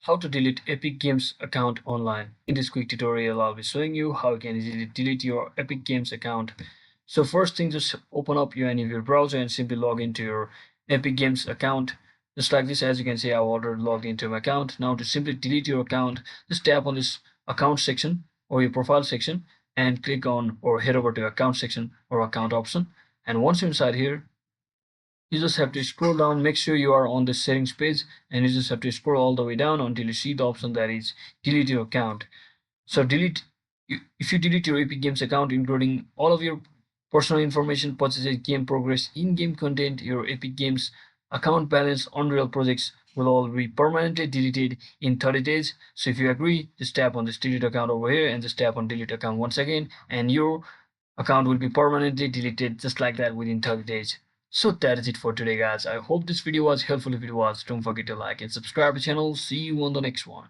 How to delete Epic Games account online. In this quick tutorial, I'll be showing you how you can easily delete your Epic Games account. So first thing, just open up any of your browser and simply log into your Epic Games account. Just like this, as you can see, I've already logged into my account. Now to simply delete your account, just tap on this account section or your profile section and click on or head over to account section or account option. And once you're inside here, you just have to scroll down, make sure you are on the settings page, and you just have to scroll all the way down until you see the option that is delete your account. So if you delete your Epic Games account, including all of your personal information, purchases, game progress, in-game content, your Epic Games account balance, Unreal projects will all be permanently deleted in 30 days. So if you agree, just tap on this delete account over here and just tap on delete account once again, and your account will be permanently deleted just like that within 30 days. So that is it for today, guys. I hope this video was helpful. If it was, don't forget to like and subscribe to the channel. See you on the next one.